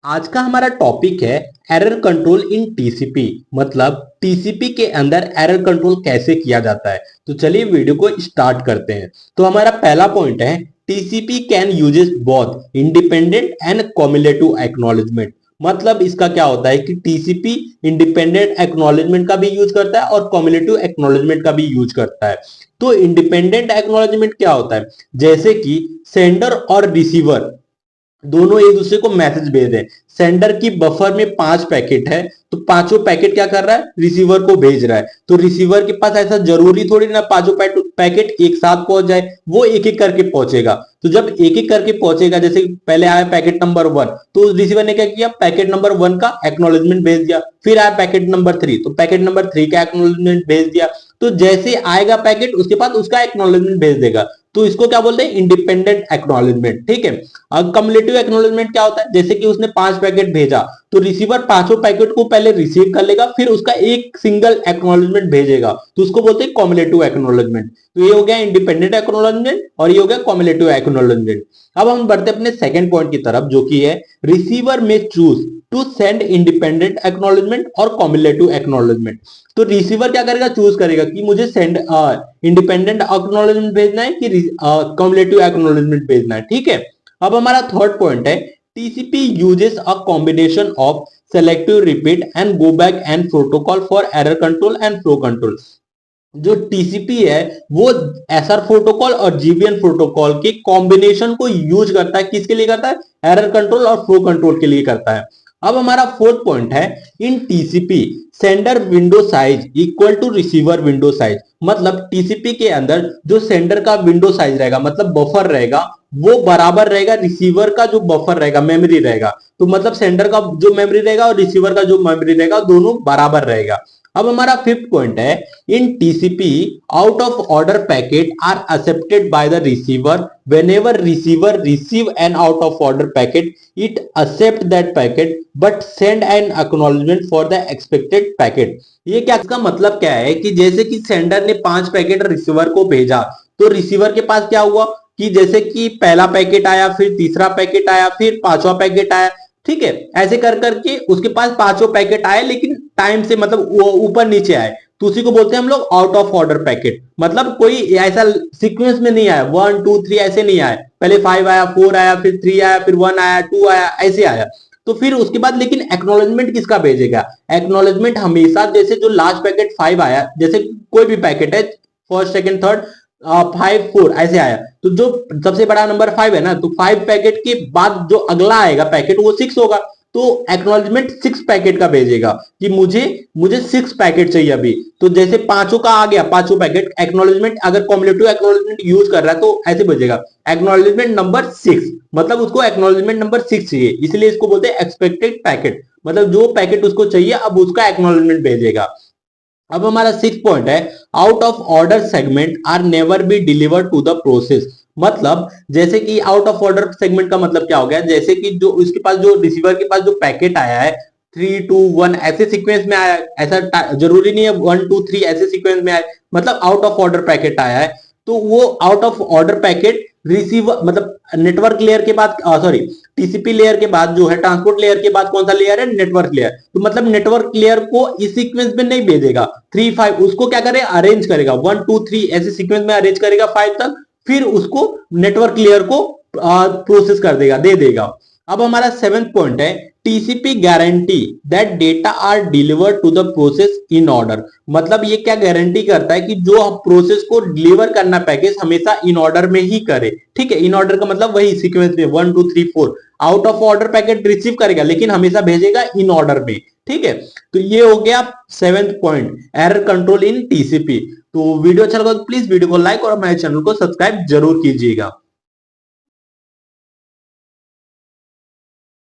आज का हमारा टॉपिक है एरर कंट्रोल इन टीसीपी। मतलब टीसीपी के अंदर एरर कंट्रोल कैसे किया जाता है। तो चलिए वीडियो को स्टार्ट करते हैं। तो हमारा पहला पॉइंट है TCP can uses both independent and cumulative acknowledgement. मतलब इसका क्या होता है कि टीसीपी इंडिपेंडेंट एक्नॉलेजमेंट का भी यूज करता है और कम्युलेटिव एक्नॉलेजमेंट का भी यूज करता है। तो इंडिपेंडेंट एक्नॉलेजमेंट क्या होता है, जैसे कि सेंडर और रिसीवर दोनों एक दूसरे को मैसेज भेज रहे हैं। सेंडर की बफर में 5 पैकेट है, तो पांचों पैकेट क्या कर रहा है, रिसीवर को भेज रहा है। तो रिसीवर के पास ऐसा जरूरी थोड़ी ना पांचों पैकेट एक साथ पहुंच जाए, वो एक एक करके पहुंचेगा। तो जब एक एक करके पहुंचेगा, जैसे पहले आया पैकेट नंबर 1, तो रिसीवर ने क्या किया, पैकेट नंबर 1 का एक्नॉलेजमेंट भेज दिया। फिर आया पैकेट नंबर 3, तो पैकेट नंबर 3 का एक्नॉलेजमेंट भेज दिया। तो जैसे आएगा पैकेट उसके बाद उसका एक्नॉलेजमेंट भेज देगा। तो इसको क्या बोलते हैं, इंडिपेंडेंट एक्नॉलेजमेंट। ठीक है। अब कम्युलेटिव एक्नॉलेजमेंट क्या होता है, जैसे कि उसने 5 पैकेट भेजा, तो रिसीवर पांचों पैकेट को पहले रिसीव कर लेगा, फिर उसका एक सिंगल एक्नॉलेजमेंट भेजेगा, तो उसको बोलते हैं कम्युलेटिव एक्नॉलेजमेंट। तो ये हो गया इंडिपेंडेंट एक्नॉलेजमेंट और ये हो गया कम्युलेटिव एक्नॉलेजमेंट। अब हम बढ़ते अपने सेकंड पॉइंट की तरफ, जो कि है रिसीवर में choose to send independent acknowledgement और कम्युलेटिव एक्नॉलेजमेंट। तो रिसीवर क्या करेगा, चूज करेगा कि मुझे सेंड इंडिपेंडेंट एक्नॉलेजमेंट भेजना है कि कम्युलेटिव एक्नॉलेजमेंट भेजना है। ठीक है। अब हमारा थर्ड पॉइंट है TCP uses a combination of selective repeat and go back and protocol for error control and flow control. जो टीसीपी है वो एसआर प्रोटोकॉल और जीवीएन प्रोटोकॉल के कॉम्बिनेशन को यूज करता है। किसके लिए करता है, एरर कंट्रोल और फ्लो कंट्रोल के लिए करता है। अब हमारा फोर्थ पॉइंट है in TCP sender window size equal to receiver window size. मतलब टीसीपी के अंदर जो सेंडर का विंडो साइज रहेगा, मतलब बफर रहेगा, वो बराबर रहेगा रिसीवर का जो बफर रहेगा, मेमोरी रहेगा। तो मतलब सेंडर का जो मेमोरी रहेगा और रिसीवर का जो मेमोरी रहेगा दोनों बराबर रहेगा। अब हमारा फिफ्थ पॉइंट है in TCP out of order packet are accepted by the receiver whenever receiver receive an out of order packet it accept that packet but send an acknowledgement for the expected packet. ये क्या, इसका मतलब क्या है कि जैसे कि sender ने 5 पैकेट रिसीवर को भेजा, तो रिसीवर के पास क्या हुआ कि जैसे कि पहला पैकेट आया, फिर तीसरा पैकेट आया, फिर पांचवा पैकेट आया। ठीक है। ऐसे कर करके उसके पास पांचों पैकेट आए, लेकिन टाइम से मतलब वो ऊपर नीचे आए, तो उसी को बोलते हैं हम लोग आउट ऑफ ऑर्डर पैकेट। मतलब कोई ऐसा सीक्वेंस में नहीं आया, 1 2 3 ऐसे नहीं आए, पहले 5 आया, 4 आया, फिर 3 आया, फिर 1 आया, 2 आया, ऐसे आया। तो फिर उसके बाद लेकिन एक्नॉलेजमेंट किसका भेजेगा, एक्नॉलेजमेंट हमेशा जैसे जो लास्ट पैकेट 5 आया, जैसे कोई भी पैकेट है, फर्स्ट सेकंड थर्ड 5 4 ऐसे आया, तो जो सबसे बड़ा नंबर 5 है ना, तो 5 पैकेट के बाद जो अगला आएगा पैकेट वो 6 होगा। तो एक्नॉलेजमेंट 6 पैकेट का भेजेगा कि मुझे मुझे 6 पैकेट चाहिए अभी। तो जैसे पांचों का आ गया, पांचों पैकेट एक्नॉलेजमेंट, अगर कम्युलेटिव एक्नॉलेजमेंट यूज कर रहा है तो ऐसे भेजेगा एक्नॉलेजमेंट नंबर 6। मतलब उसको एक्नॉलेजमेंट नंबर 6 चाहिए, इसलिए इसको बोलते हैं एक्सपेक्टेड पैकेट। मतलब जो पैकेट उसको चाहिए अब उसका एक्नॉलेजमेंट भेजेगा। अब हमारा सिक्स पॉइंट है out of order segment are never be delivered to the process. मतलब जैसे कि आउट ऑफ ऑर्डर सेगमेंट का मतलब क्या हो गया, जैसे कि जो उसके पास जो रिसीवर के पास जो पैकेट आया है 3 2 1 ऐसे सीक्वेंस में आया, ऐसा जरूरी नहीं है 1 2 3 ऐसे सीक्वेंस में आए, मतलब आउट ऑफ ऑर्डर पैकेट आया है। तो वो out of order packet receiver मतलब नेटवर्क लेयर के बाद, सॉरी, टीसीपी लेयर के बाद जो है, ट्रांसपोर्ट लेयर के बाद कौन सा लेयर है, नेटवर्क लेयर। तो मतलब नेटवर्क लेयर को इस सीक्वेंस में नहीं भेजेगा 3 5, उसको क्या करे, अरेंज करेगा 1 2 3 ऐसे सीक्वेंस में अरेंज करेगा 5 तक, फिर उसको नेटवर्क लेयर को प्रोसेस कर देगा, दे देगा। अब हमारा सेवेंथ पॉइंट है TCP guarantee that data are delivered to the process in order. मतलब ये क्या गारंटी करता है कि जो प्रोसेस को डिलीवर करना पैकेज हमेशा इन ऑर्डर में ही करे। ठीक है। इन ऑर्डर का मतलब वही सीक्वेंस में 1 2 3 4, out of order packet receive करेगा लेकिन हमेशा भेजेगा इन ऑर्डर में। ठीक है। तो ये हो गया सेवेंथ पॉइंट, एरर कंट्रोल इन टीसीपी। तो वीडियो अच्छा लगा तो प्लीज वीडियो को लाइक और हमारे चैनल को सब्सक्राइब जरूर कीजिएगा।